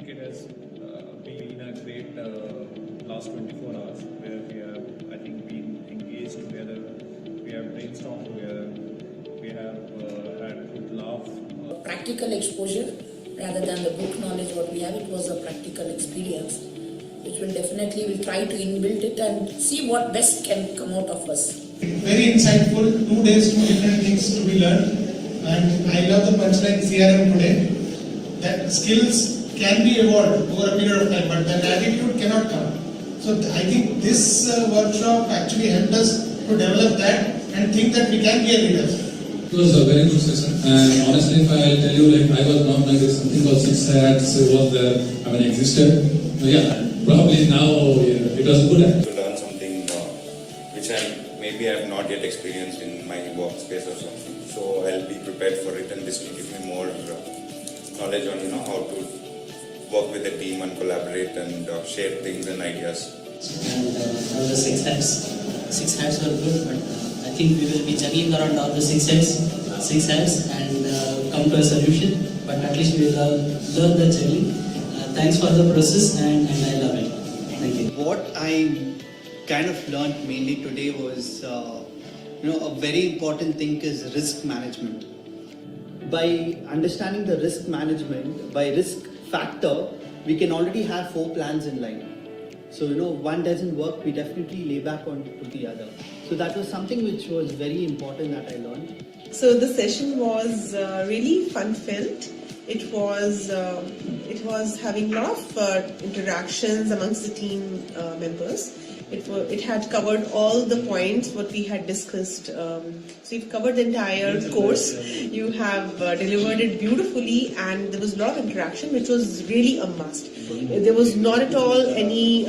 think it has been a great last 24 hours where we have, I think, been engaged together, we have brainstormed together, we have had good laugh. Practical exposure rather than the book knowledge what we have, it was a practical experience which will definitely will try to inbuild it and see what best can come out of us. Very insightful, 2 days, 2 different things to be learned, and I love the punchline CRM today, that skills can be evolved over a period of time, but that attitude cannot come. So I think this workshop actually helped us to develop that and think that we can be a leader. It was a very good session, and honestly, if I'll tell you, like, I was not like this, something called Six Hats was there, I mean, existed. But yeah, probably now it was good. To learn something which maybe I have not yet experienced in my workspace or something. So I'll be prepared for it, and this will give me more knowledge on how to work with a team and collaborate and share things and ideas. And all the six hats were good, but I think we will be juggling around all the six hats and come to a solution. But at least we will learn the juggling. Thanks for the process, and I love it. Thank you. What I kind of learned mainly today was, a very important thing is risk management. By understanding the risk management, by risk factor, we can already have 4 plans in line. So, one doesn't work, we definitely lay back on to the other. So that was something which was very important that I learned. So the session was really fun-filled. It was having a lot of interactions amongst the team members. It had covered all the points what we had discussed. So you've covered the entire course. You have delivered it beautifully, and there was a lot of interaction, which was really a must. There was not at all any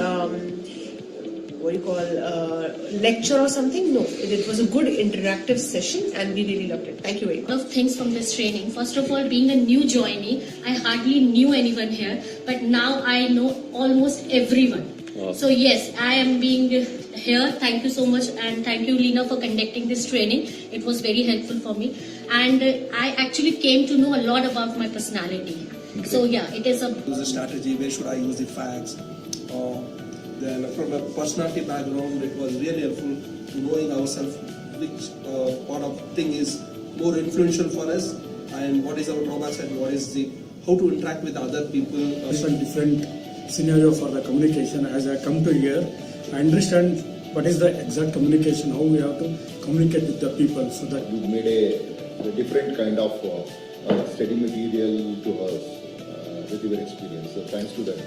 lecture or something. No, it was a good interactive session, and we really loved it. Thank you very much. A lot of things from this training. First of all, being a new joinee, I hardly knew anyone here, but now I know almost everyone. Wow. So yes, I am being here. Thank you so much, and thank you, Leena, for conducting this training. It was very helpful for me, and I actually came to know a lot about my personality. Okay. So yeah, it is a strategy. Where should I use the facts? Then from a personality background, it was really helpful to knowing ourselves which part of thing is more influential for us, and what is our drawbacks and what is how to interact with other people. Different scenario for the communication. As I come to here, I understand what is the exact communication, how we have to communicate with the people. So that you made a different kind of study material to us with your experience. So thanks to that.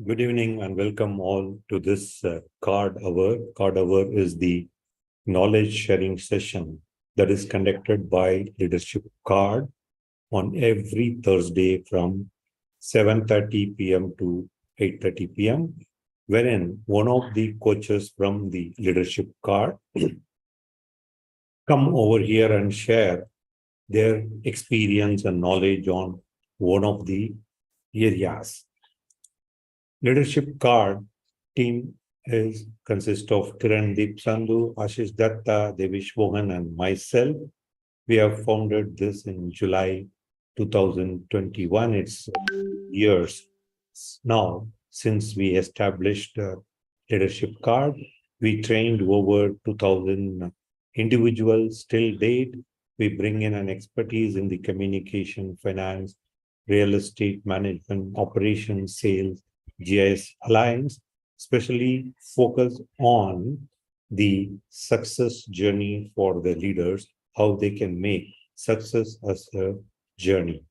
Good evening and welcome all to this CARD Hour. CARD Hour is the knowledge sharing session that is conducted by Leadership CARD on every Thursday from 7:30 p.m. to 8:30 p.m., wherein one of the coaches from the Leadership CARD come over here and share their experience and knowledge on one of the areas. Leadership CARD team consists of Kirandeep Sandhu, Ashish Datta, Devish Mohan, and myself. We have founded this in July 2021. It's years now since we established Leadership CARD. We trained over 2,000 individuals till date. We bring in an expertise in the communication, finance, real estate management, operations, sales, GIS Alliance, especially focus on the success journey for the leaders, how they can make success as a journey.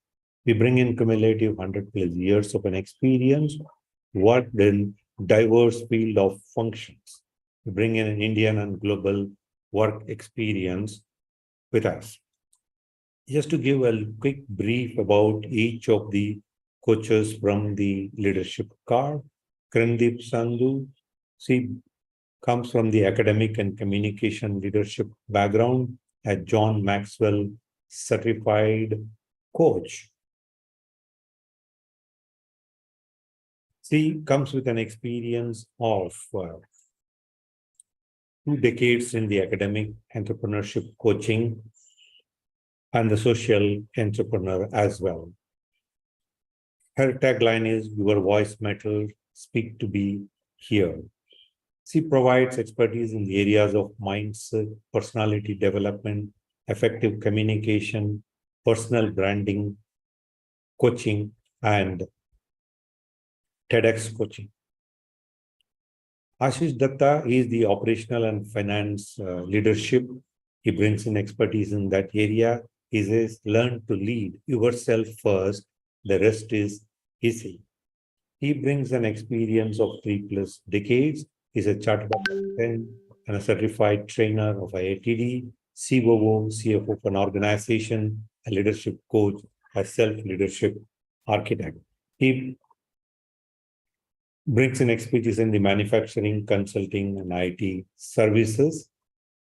We bring in cumulative 100 plus years of an experience, worked in diverse field of functions. We bring in an Indian and global work experience with us. Just to give a quick brief about each of the coaches from the leadership card, Karandeep Sandhu, comes from the academic and communication leadership background as John Maxwell certified coach. She comes with an experience of 2 decades in the academic entrepreneurship coaching and the social entrepreneur as well. Her tagline is "Your voice matters, speak to be heard." She provides expertise in the areas of mindset, personality development, effective communication, personal branding, coaching, and TEDx coaching. Ashish Datta is the operational and finance leadership. He brings in expertise in that area. He says, learn to lead yourself first, the rest is easy. He brings an experience of 3+ decades. He's a chartered accountant and a certified trainer of IITD, COO, CFO of an organization, a leadership coach, a self-leadership architect. He brings in expertise in the manufacturing, consulting, and IT services.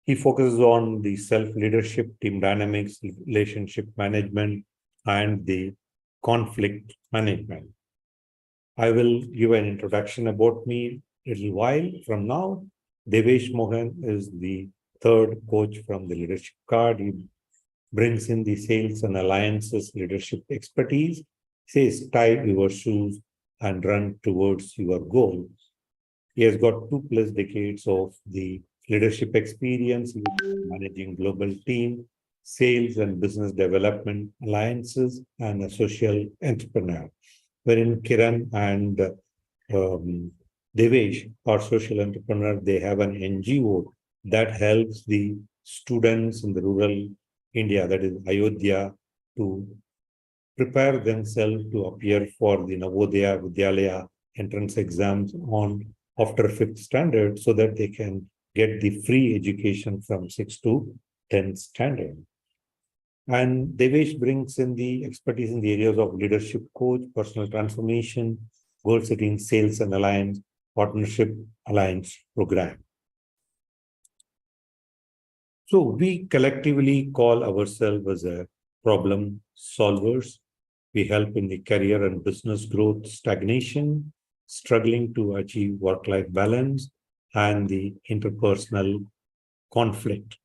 He focuses on the self-leadership, team dynamics, relationship management, and the conflict management. I will give an introduction about me a little while from now. Devesh Mohan is the 3rd coach from the leadership card. He brings in the sales and alliances leadership expertise. Says, tie your shoes and run towards your goal. He has got 2+ decades of the leadership experience, managing global team, sales and business development, alliances, and a social entrepreneur. Wherein Kiran and Devesh are social entrepreneur. They have an NGO that helps the students in the rural India, that is Ayodhya, to prepare themselves to appear for the Navodaya Vidyalaya entrance exams after 5th standard, so that they can get the free education from 6th to 10th standard. And Devesh brings in the expertise in the areas of leadership coach, personal transformation, goal setting, sales and alliance, partnership alliance program. So we collectively call ourselves as a problem solvers. We help in the career and business growth, stagnation, struggling to achieve work-life balance, and the interpersonal conflict.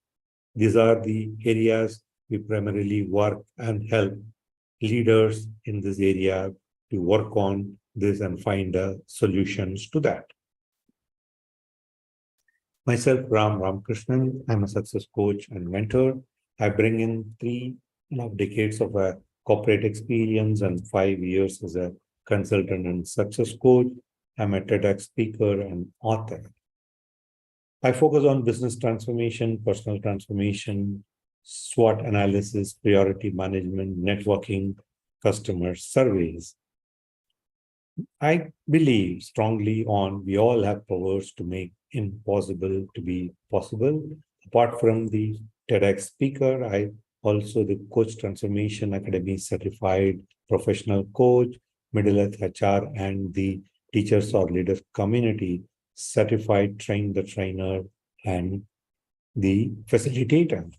These are the areas we primarily work and help leaders in this area to work on this and find solutions to that. Myself, Ram Ramakrishnan, I'm a success coach and mentor. I bring in 3.5 decades of a corporate experience and 5 years as a consultant and success coach. I'm a TEDx speaker and author. I focus on business transformation, personal transformation, SWOT analysis, priority management, networking, customer surveys. I believe strongly we all have powers to make impossible to be possible. Apart from the TEDx speaker, I also the Coach Transformation Academy certified professional coach, Middle Earth HR, and the Teachers or Leaders Community certified train the trainer and the facilitator.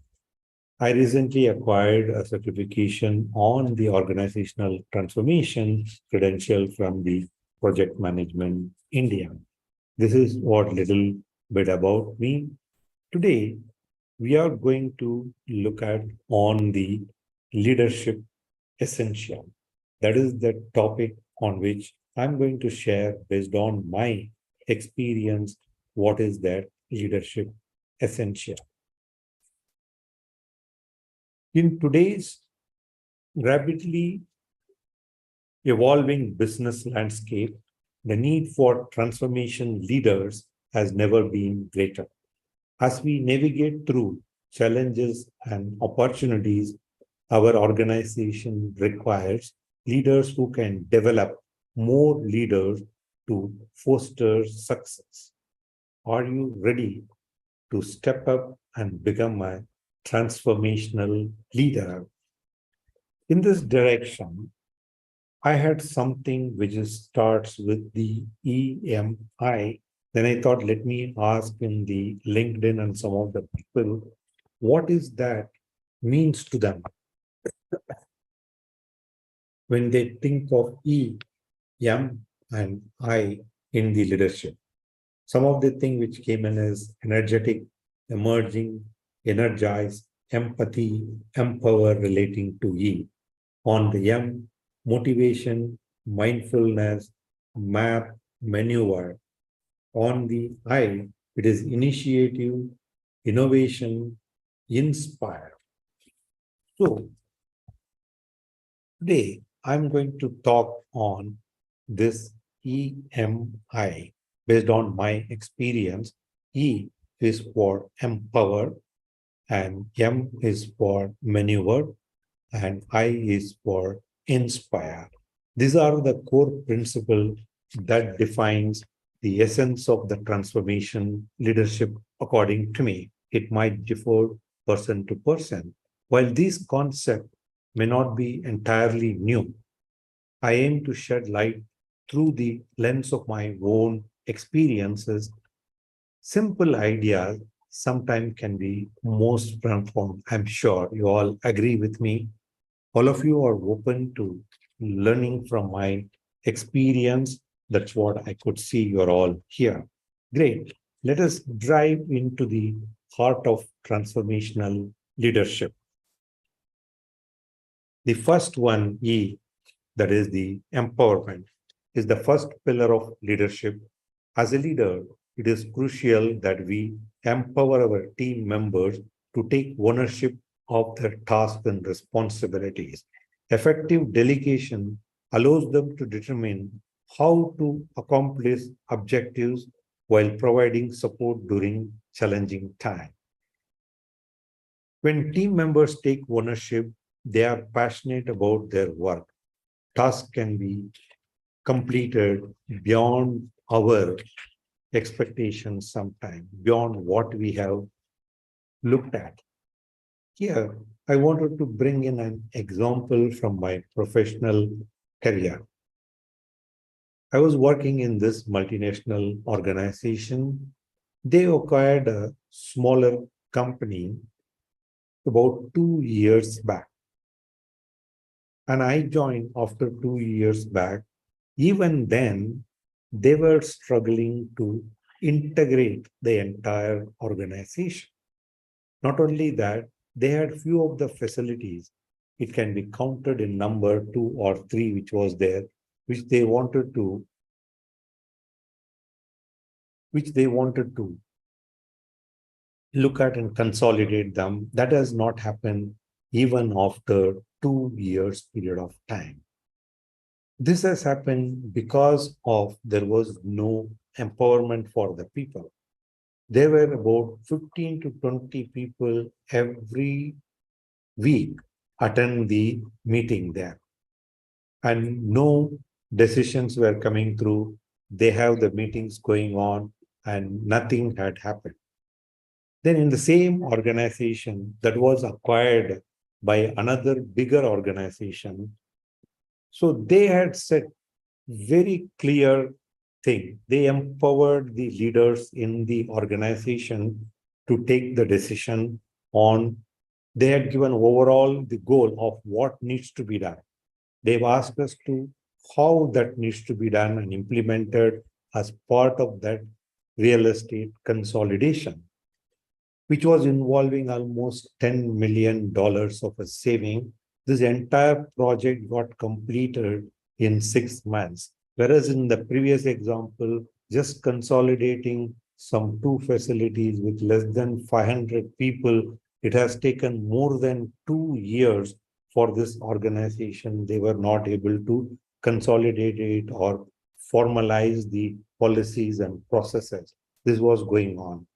I recently acquired a certification on the organizational transformation credential from the Project Management India. This is what little bit about me. Today, we are going to look at on the leadership essential. That is the topic on which I'm going to share based on my experience, what is that leadership essential. In today's rapidly evolving business landscape, the need for transformation leaders has never been greater. As we navigate through challenges and opportunities, our organization requires leaders who can develop more leaders to foster success. Are you ready to step up and become a transformational leader? In this direction, I had something which starts with the EMI. Then I thought, let me ask in the LinkedIn and some of the people, what is that means to them when they think of E, M, and I in the leadership. Some of the things which came in is energetic, emerging, energize, empathy, empower relating to E. On the M, motivation, mindfulness, map, maneuver. On the I, it is initiative, innovation, inspire. So today I'm going to talk on this EMI based on my experience. E is for empower, and M is for maneuver, and I is for inspire. These are the core principles that defines the essence of the transformation leadership according to me. It might differ person to person. While these concepts may not be entirely new, I aim to shed light through the lens of my own experiences. Simple ideas sometimes can be most profound. I'm sure you all agree with me. All of you are open to learning from my experience. That's what I could see you're all here. Great. Let us dive into the heart of transformational leadership. The first one, E, that is the empowerment, is the first pillar of leadership. As a leader, it is crucial that we empower our team members to take ownership of their tasks and responsibilities. Effective delegation allows them to determine how to accomplish objectives while providing support during challenging times. When team members take ownership, they are passionate about their work. Tasks can be completed beyond our expectations sometimes, beyond what we have looked at. Here, I wanted to bring in an example from my professional career. I was working in this multinational organization. They acquired a smaller company about 2 years back. And I joined after 2 years back. Even then, they were struggling to integrate the entire organization. Not only that, they had few of the facilities. It can be counted in number 2 or 3, which was there, which they wanted to look at and consolidate them. That has not happened even after 2 years period of time. This has happened because of there was no empowerment for the people. There were about 15 to 20 people every week attend the meeting there. And no decisions were coming through. They have the meetings going on and nothing had happened. Then in the same organization that was acquired by another bigger organization, so they had set very clear thing. They empowered the leaders in the organization to take the decision on, they had given overall the goal of what needs to be done. They've asked us to how that needs to be done and implemented as part of that real estate consolidation, which was involving almost $10 million of a saving. This entire project got completed in 6 months. Whereas in the previous example, just consolidating some 2 facilities with less than 500 people, it has taken more than 2 years for this organization. They were not able to consolidate it or formalize the policies and processes. This was going on.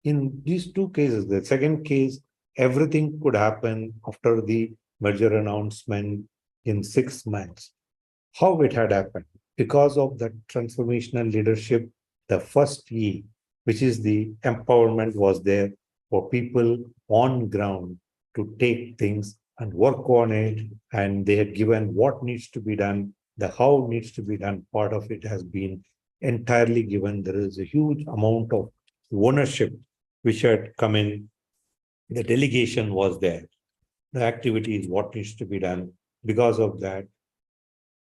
In these 2 cases, the second case, everything could happen after the merger announcement in 6 months. how it had happened. Because of that transformational leadership, the first E, which is the empowerment, was there for people on ground to take things and work on it. And they had given what needs to be done, the how needs to be done. Part of it has been entirely given. There is a huge amount of ownership which had come in. The delegation was there. The activity is what needs to be done. Because of that,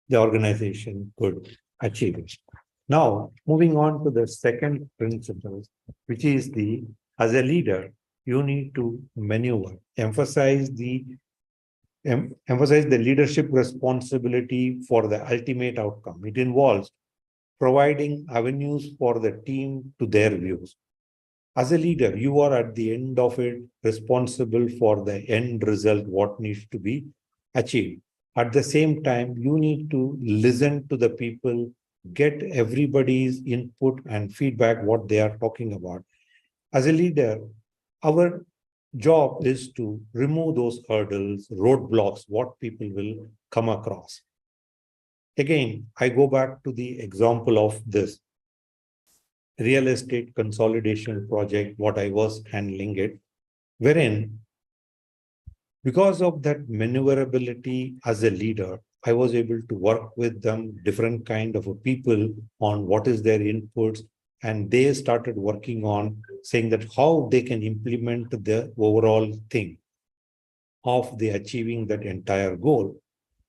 the organization could achieve it. Now, moving on to the second principle, which is the, as a leader, you need to maneuver, emphasize the leadership responsibility for the ultimate outcome. It involves providing avenues for the team to their views. As a leader, you are at the end of it responsible for the end result, what needs to be achieved. At the same time, you need to listen to the people, get everybody's input and feedback, what they are talking about. As a leader, our job is to remove those hurdles, roadblocks, what people will come across. Again, I go back to the example of this real estate consolidation project, what I was handling it, wherein because of that maneuverability as a leader, I was able to work with them, different kind of people on what is their inputs, and they started working on saying that how they can implement the overall thing of the achieving that entire goal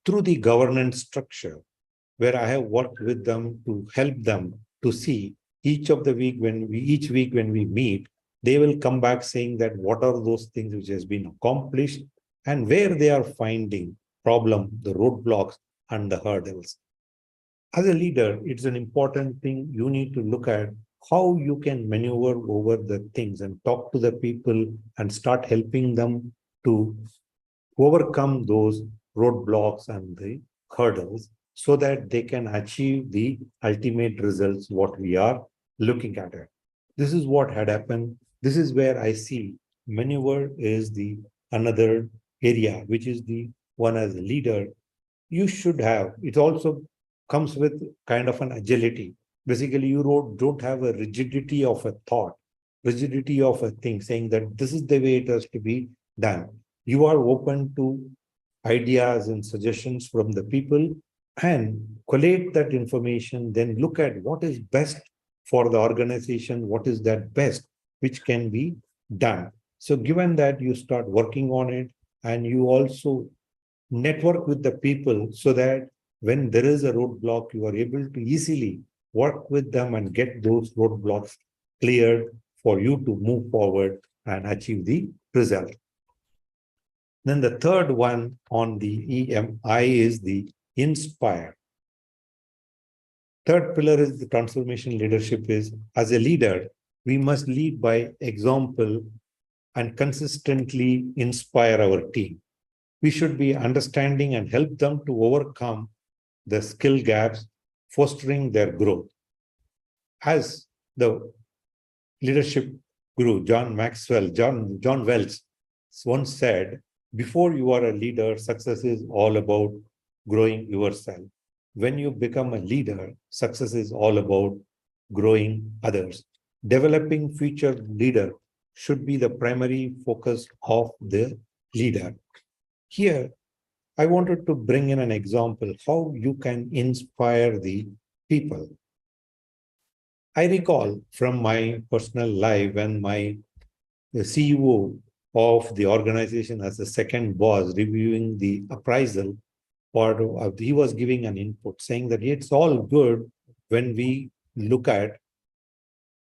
through the governance structure, where I have worked with them to help them to see each week when we meet, they will come back saying that what are those things which has been accomplished and where they are finding problem, the roadblocks and the hurdles. As a leader, it's an important thing. You need to look at how you can maneuver over the things and talk to the people and start helping them to overcome those roadblocks and the hurdles so that they can achieve the ultimate results, what we are looking at it. This is what had happened. This is where I see maneuver is the another area, which is the one as a leader you should have. It also comes with kind of an agility. Basically, you don't have a rigidity of a thought, rigidity of a thing, saying that this is the way it has to be done. You are open to ideas and suggestions from the people and collate that information, then look at what is best for the organization, what is that best which can be done. So given that, you start working on it and you also network with the people so that when there is a roadblock, you are able to easily work with them and get those roadblocks cleared for you to move forward and achieve the result. Then the third one on the EMI is the inspire. Third pillar is the transformation leadership is, as a leader, we must lead by example and consistently inspire our team. We should be understanding and help them to overcome the skill gaps, fostering their growth. As the leadership guru, John Welch once said, before you are a leader, success is all about growing yourself. When you become a leader, success is all about growing others. Developing future leader should be the primary focus of the leader. Here, I wanted to bring in an example how you can inspire the people. I recall from my personal life when the CEO of the organization as the second boss reviewing the appraisal, he was giving an input saying that it's all good when we look at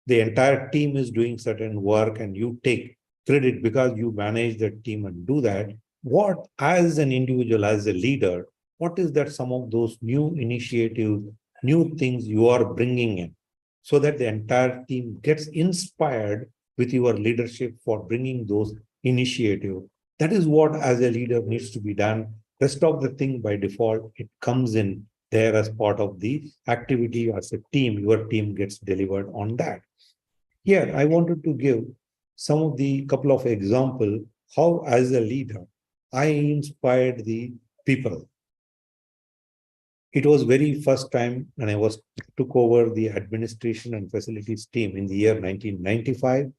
the entire team is doing certain work and you take credit because you manage the team and do that. What, as an individual, as a leader, what is that some of those new initiatives, new things you are bringing in so that the entire team gets inspired with your leadership for bringing those initiatives? That is what, as a leader, needs to be done. Rest of the thing by default, it comes in there as part of the activity as a team. Your team gets delivered on that. Here, I wanted to give some of the couple of examples how, as a leader, I inspired the people. It was very first time when I took over the administration and facilities team in the year 1995.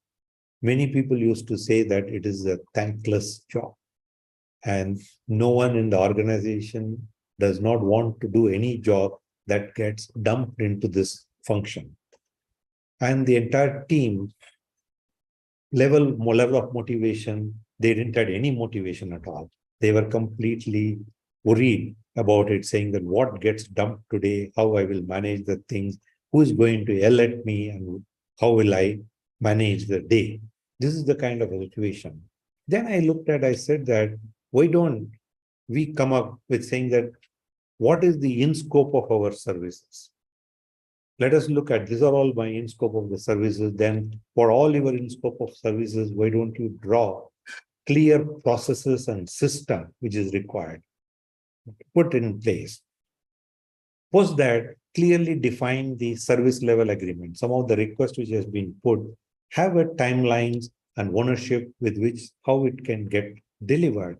Many people used to say that it is a thankless job. And no one in the organization does not want to do any job that gets dumped into this function. And the entire team level of motivation, they didn't have any motivation at all. They were completely worried about it, saying that what gets dumped today, how I will manage the things, who is going to yell at me, and how will I manage the day. This is the kind of situation. Then I said that, why don't we come up with saying that, what is the in scope of our services? Let us look at, these are all my in scope of the services. Then for all your in scope of services, why don't you draw clear processes and system which is required, put in place. Post that, clearly define the service level agreement. Some of the requests which has been put have a timelines and ownership with which how it can get delivered.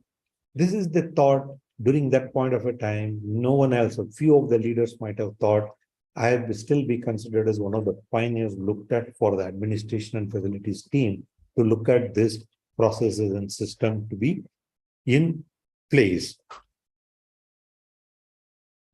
This is the thought during that point of a time. No one else, a few of the leaders might have thought, I will still be considered as one of the pioneers looked at for the administration and facilities team to look at this processes and system to be in place.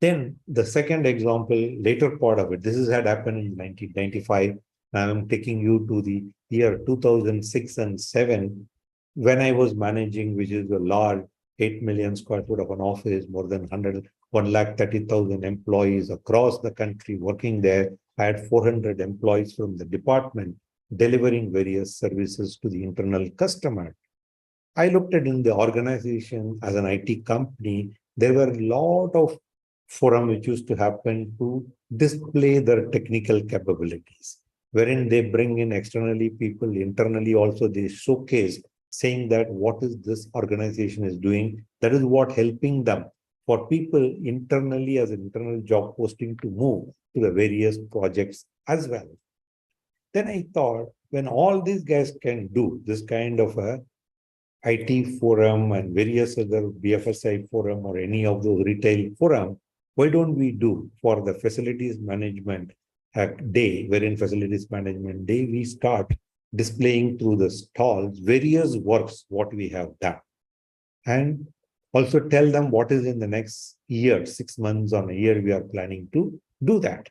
Then the second example, later part of it, this had happened in 1995. I am taking you to the year 2006 and 7, when I was managing, which is a large 8 million square foot of an office, more than 130,000 employees across the country working there. I had 400 employees from the department delivering various services to the internal customer. I looked at in the organization as an IT company, there were a lot of forum which used to happen to display their technical capabilities, wherein they bring in externally people, internally also they showcase, saying that what is this organization is doing. That is what helping them for people internally as an internal job posting to move to the various projects as well. Then I thought, when all these guys can do this kind of a IT forum and various other BFSI forum or any of those retail forum, why don't we do for the facilities management day, wherein facilities management day, we start displaying through the stalls various works, what we have done. And also tell them what is in the next year, 6 months or a year, we are planning to do that.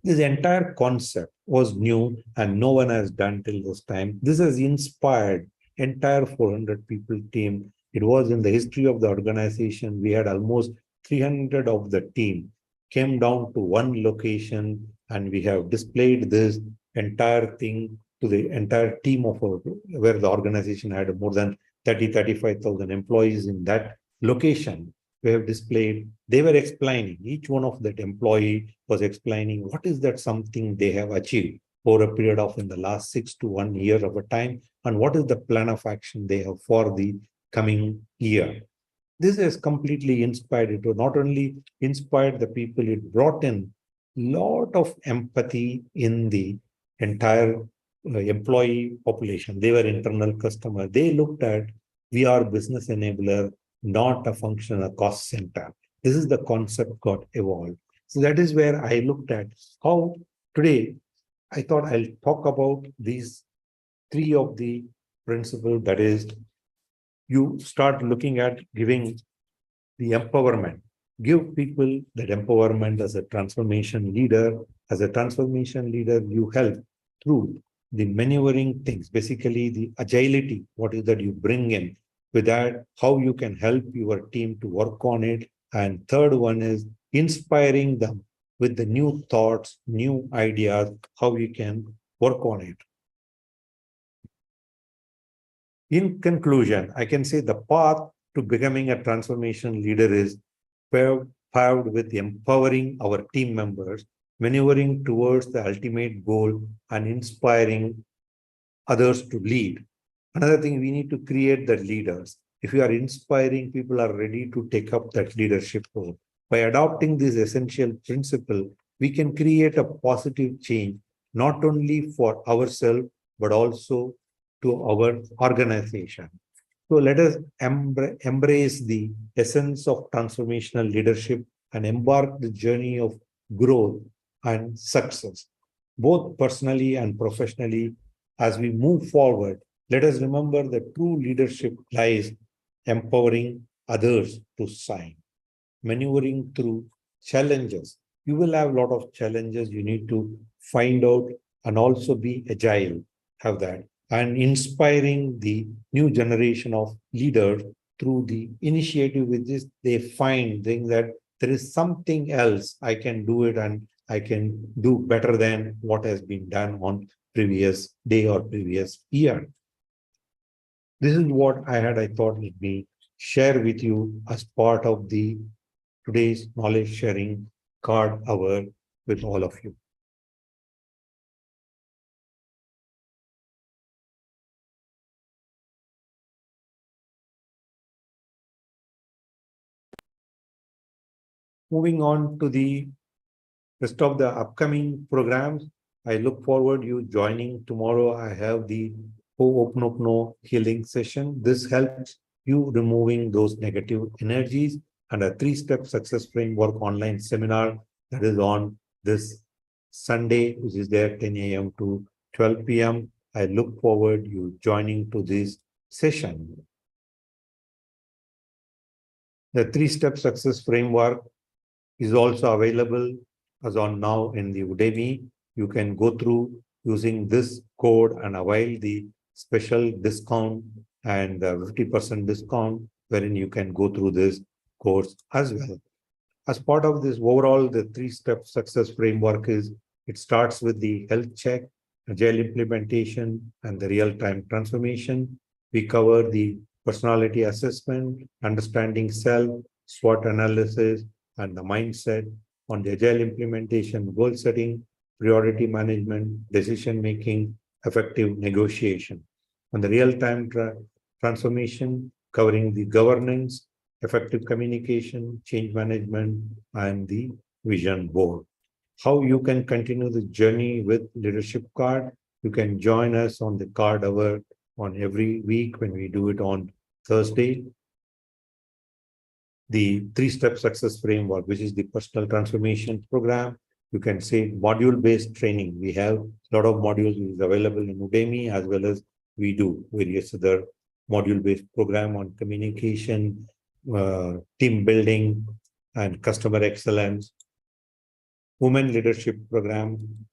This entire concept was new and no one has done till this time. This has inspired entire 400 people team. It was in the history of the organization. We had almost 300 of the team came down to one location and we have displayed this entire thing to the entire team of where the organization had more than 35,000 employees in that location. We have displayed, they were explaining, each one of that employee was explaining what is that something they have achieved over a period of in the last 6 to 1 year of a time, and what is the plan of action they have for the coming year. This has completely inspired it, to not only inspired the people, it brought in lot of empathy in the entire employee population. They were internal customer. They looked at, we are business enabler, not a function, a cost center. This is the concept got evolved. So that is where I looked at how today I thought I'll talk about these 3 of the principles. That is, you start looking at giving the empowerment, give people that empowerment as a transformation leader. As a transformation leader, you help through the maneuvering things, basically the agility, what is that you bring in. With that, how you can help your team to work on it. And third one is inspiring them with the new thoughts, new ideas, how you can work on it. In conclusion, I can say the path to becoming a transformation leader is paved with empowering our team members, maneuvering towards the ultimate goal, and inspiring others to lead. Another thing, we need to create the leaders. If you are inspiring, people are ready to take up that leadership role. By adopting this essential principle, we can create a positive change, not only for ourselves, but also to our organization. So let us embrace the essence of transformational leadership and embark the journey of growth and success, both personally and professionally. As we move forward, let us remember that true leadership lies empowering others to shine, maneuvering through challenges. You will have a lot of challenges. You need to find out and also be agile, have that, and inspiring the new generation of leaders through the initiative with this. They find that there is something else, I can do it and I can do better than what has been done on previous day or previous year. This is what I thought would be share with you as part of the today's knowledge sharing card hour with all of you. Moving on to the rest of the upcoming programs, I look forward you joining tomorrow. I have the Ho'oponopono healing session. This helps you removing those negative energies, and a 3-step success framework online seminar that is on this Sunday, which is there 10 a.m. to 12 p.m. I look forward you joining to this session. The 3-step success framework is also available as on now in the Udemy. You can go through using this code and avail the special discount and 50% discount, wherein you can go through this course as well. As part of this overall, the 3-step success framework is, it starts with the health check, agile implementation, and the real-time transformation. We cover the personality assessment, understanding self, SWOT analysis, and the mindset. On the agile implementation, goal setting, priority management, decision making, effective negotiation. On the real-time transformation, covering the governance, effective communication, change management, and the vision board. How you can continue the journey with Leadership Card? You can join us on the card hour on every week when we do it on Thursday. The 3-step success framework, which is the personal transformation program. You can say module-based training. We have a lot of modules which is available in Udemy, as well as we do various other module-based program on communication, team building, and customer excellence. Women leadership program.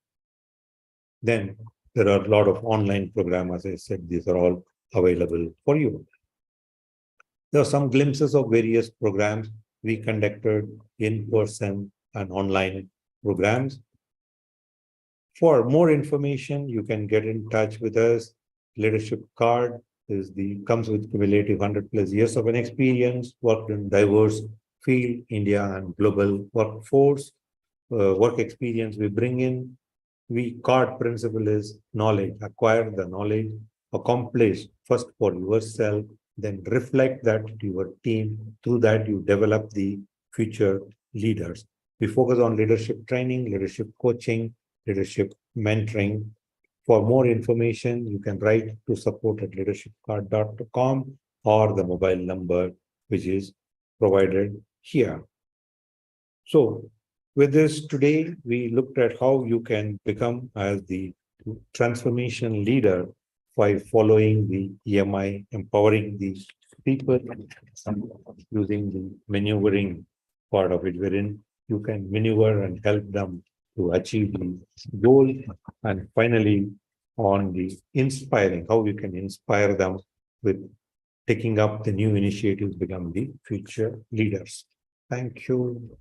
Then there are a lot of online programs. As I said, these are all available for you. There are some glimpses of various programs we conducted in person and online programs. For more information, you can get in touch with us. Leadership Card comes with cumulative 100+ years of an experience, worked in diverse field, India and global workforce. Work experience we bring in. Card principle is knowledge. Acquire the knowledge, accomplish first for yourself, then reflect that to your team. Through that, you develop the future leaders. We focus on leadership training, leadership coaching, leadership mentoring. For more information, you can write to support@leadershipcard.com or the mobile number, which is provided here. So with this today, we looked at how you can become as the transformation leader by following the EMI, empowering the people, using the maneuvering part of it, wherein you can maneuver and help them to achieve the goal. And finally, on the inspiring, how you can inspire them with taking up the new initiatives, become the future leaders. Thank you.